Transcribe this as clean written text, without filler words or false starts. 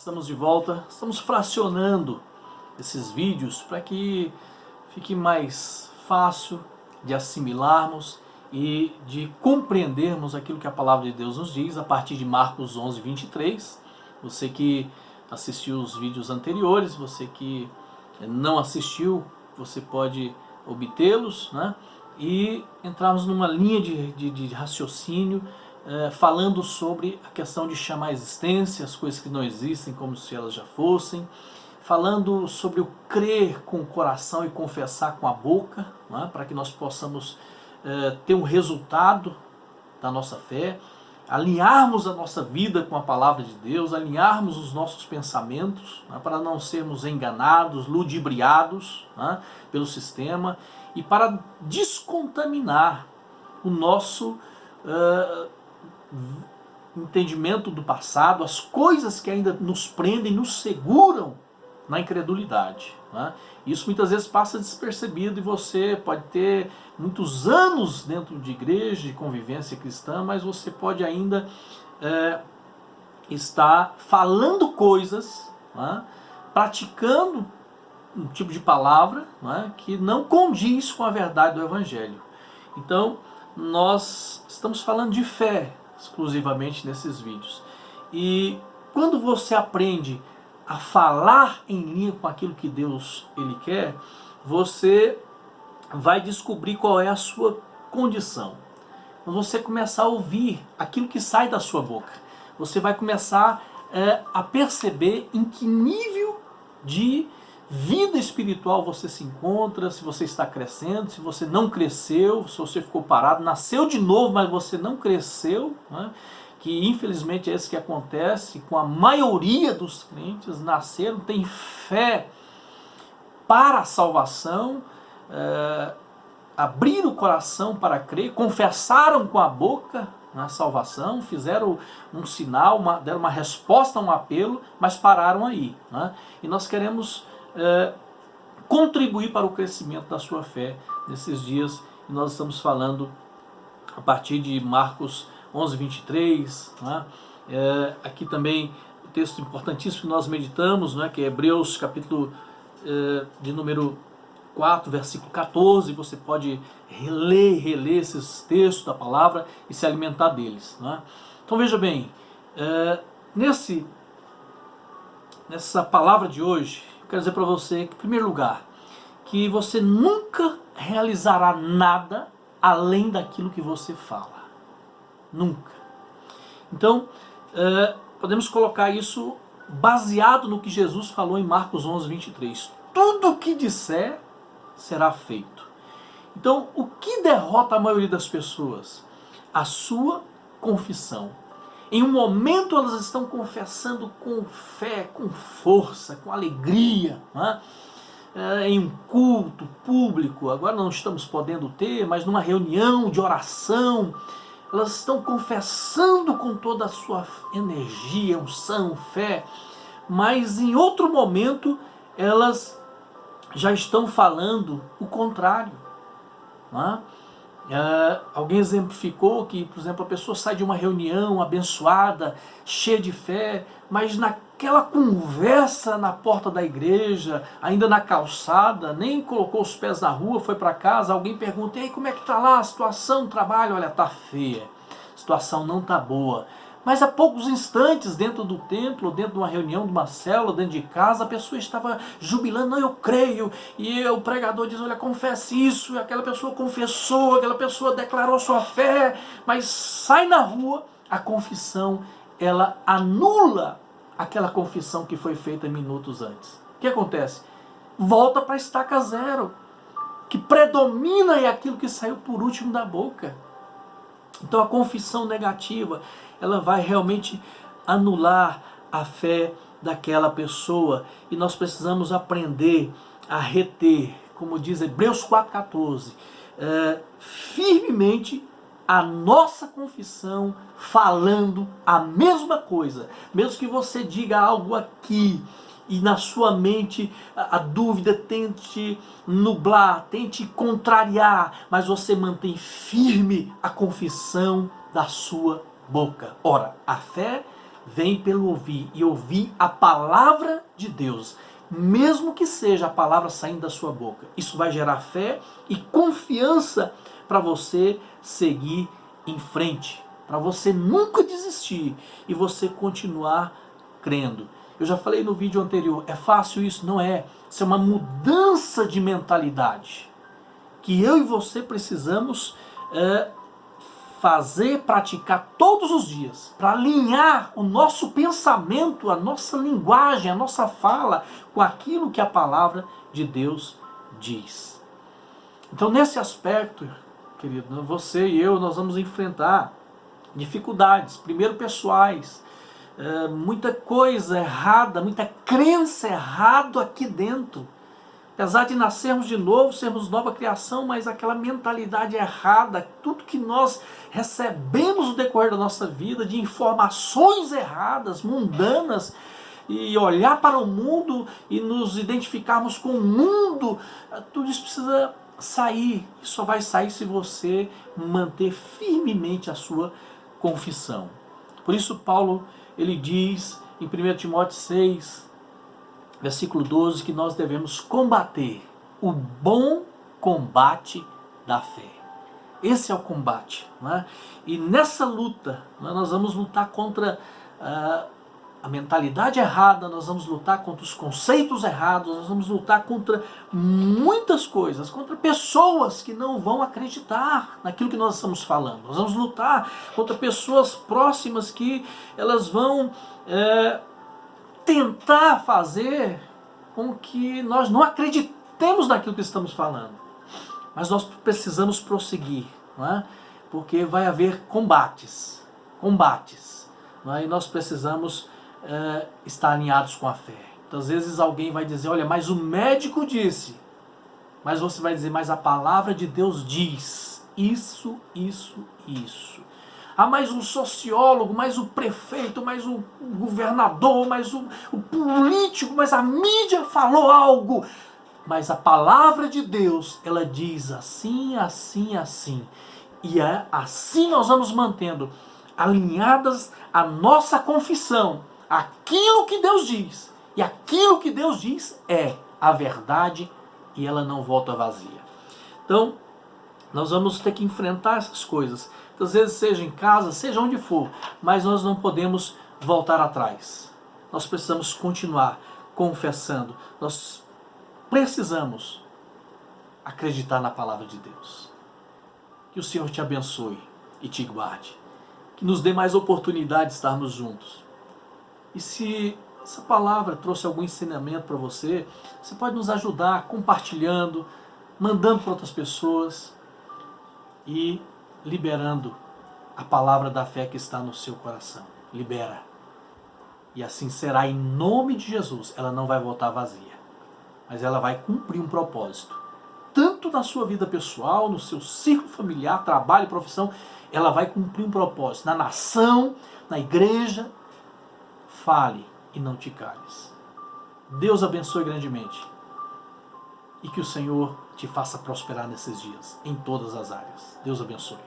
Estamos de volta, estamos fracionando esses vídeos para que fique mais fácil de assimilarmos e de compreendermos aquilo que a palavra de Deus nos diz a partir de Marcos 11, 23. Você que assistiu os vídeos anteriores, você que não assistiu, você pode obtê-los, né? E entrarmos numa linha de raciocínio falando sobre a questão de chamar a existência, as coisas que não existem como se elas já fossem, falando sobre o crer com o coração e confessar com a boca, né, para que nós possamos ter um resultado da nossa fé, alinharmos a nossa vida com a palavra de Deus, alinharmos os nossos pensamentos, né, para não sermos enganados, ludibriados, né, pelo sistema, e para descontaminar o nosso entendimento do passado, as coisas que ainda nos prendem, nos seguram na incredulidade, né? Isso muitas vezes passa despercebido e você pode ter muitos anos dentro de igreja, de convivência cristã, mas você pode ainda estar falando coisas, né? Praticando um tipo de palavra, né? Que não condiz com a verdade do Evangelho. Então, nós estamos falando de fé exclusivamente nesses vídeos. E quando você aprende a falar em linha com aquilo que Deus ele quer, você vai descobrir qual é a sua condição. Quando você começar a ouvir aquilo que sai da sua boca, você vai começar a perceber em que nível de vida espiritual você se encontra, se você está crescendo, se você não cresceu, se você ficou parado, nasceu de novo, mas você não cresceu, né? Que infelizmente é isso que acontece com a maioria dos crentes. Nasceram, têm fé para a salvação, abriram o coração para crer, confessaram com a boca na salvação, fizeram um sinal, deram uma resposta a um apelo, mas pararam aí, né? E nós queremos contribuir para o crescimento da sua fé nesses dias, e nós estamos falando a partir de Marcos 11, 23, né? Aqui também o texto importantíssimo que nós meditamos, né? Que é Hebreus capítulo de número 4, versículo 14, você pode reler e reler esses textos da palavra e se alimentar deles, né? Então veja bem, nessa palavra de hoje, eu quero dizer para você que, em primeiro lugar, que você nunca realizará nada além daquilo que você fala. Nunca. Então, podemos colocar isso baseado no que Jesus falou em Marcos 11, 23. Tudo o que disser será feito. Então, o que derrota a maioria das pessoas? A sua confissão. Em um momento elas estão confessando com fé, com força, com alegria, né? Em um culto público, agora não estamos podendo ter, mas numa reunião de oração, elas estão confessando com toda a sua energia, unção, fé, mas em outro momento elas já estão falando o contrário, né? Alguém exemplificou que, por exemplo, a pessoa sai de uma reunião abençoada, cheia de fé, mas naquela conversa na porta da igreja, ainda na calçada, nem colocou os pés na rua, foi para casa, alguém pergunta: e aí, como é que está lá a situação do trabalho? Olha, está feia, a situação não está boa. Mas há poucos instantes, dentro do templo, dentro de uma reunião, de uma célula, dentro de casa, a pessoa estava jubilando: não, eu creio. E o pregador diz: olha, confesse isso. E aquela pessoa confessou, aquela pessoa declarou sua fé. Mas sai na rua, a confissão, ela anula aquela confissão que foi feita minutos antes. O que acontece? Volta para a estaca zero. O que predomina é aquilo que saiu por último da boca. Então a confissão negativa, ela vai realmente anular a fé daquela pessoa. E nós precisamos aprender a reter, como diz Hebreus 4,14, firmemente a nossa confissão, falando a mesma coisa. Mesmo que você diga algo aqui e na sua mente a dúvida tente nublar, tente contrariar, mas você mantém firme a confissão da sua boca. Ora, a fé vem pelo ouvir, e ouvir a palavra de Deus, mesmo que seja a palavra saindo da sua boca. Isso vai gerar fé e confiança para você seguir em frente, para você nunca desistir e você continuar crendo. Eu já falei no vídeo anterior, é fácil isso? Não é. Isso é uma mudança de mentalidade que eu e você precisamos fazer, praticar todos os dias, para alinhar o nosso pensamento, a nossa linguagem, a nossa fala com aquilo que a palavra de Deus diz. Então, nesse aspecto, querido, você e eu, nós vamos enfrentar dificuldades, primeiro pessoais, muita coisa errada, muita crença errada aqui dentro. Apesar de nascermos de novo, sermos nova criação, mas aquela mentalidade errada, tudo que nós recebemos no decorrer da nossa vida, de informações erradas, mundanas, e olhar para o mundo e nos identificarmos com o mundo, tudo isso precisa sair. Só vai sair se você manter firmemente a sua confissão. Por isso Paulo, ele diz em 1 Timóteo 6, versículo 12, que nós devemos combater o bom combate da fé. Esse é o combate. Né? E nessa luta, nós vamos lutar contra a mentalidade errada, nós vamos lutar contra os conceitos errados, nós vamos lutar contra muitas coisas, contra pessoas que não vão acreditar naquilo que nós estamos falando. Nós vamos lutar contra pessoas próximas que elas vão tentar fazer com que nós não acreditemos naquilo que estamos falando. Mas nós precisamos prosseguir, não é? Porque vai haver combates, não é? E nós precisamos estar alinhados com a fé. Então, às vezes alguém vai dizer, olha, mas o médico disse. Mas você vai dizer, mas a palavra de Deus diz isso, isso, isso. Ah, mais um sociólogo, mais o prefeito, mais o governador, mais o político, mas a mídia falou algo. Mas a palavra de Deus, ela diz assim, assim, assim. E assim nós vamos mantendo alinhadas a nossa confissão, aquilo que Deus diz. E aquilo que Deus diz é a verdade e ela não volta vazia. Então, nós vamos ter que enfrentar essas coisas. Às vezes seja em casa, seja onde for, mas nós não podemos voltar atrás. Nós precisamos continuar confessando. Nós precisamos acreditar na palavra de Deus. Que o Senhor te abençoe e te guarde. Que nos dê mais oportunidade de estarmos juntos. E se essa palavra trouxe algum ensinamento para você, você pode nos ajudar compartilhando, mandando para outras pessoas e liberando a palavra da fé que está no seu coração. Libera. E assim será em nome de Jesus. Ela não vai voltar vazia, mas ela vai cumprir um propósito. Tanto na sua vida pessoal, no seu círculo familiar, trabalho e profissão, ela vai cumprir um propósito. Na nação, na igreja, fale e não te cales. Deus abençoe grandemente. E que o Senhor te faça prosperar nesses dias, em todas as áreas. Deus abençoe.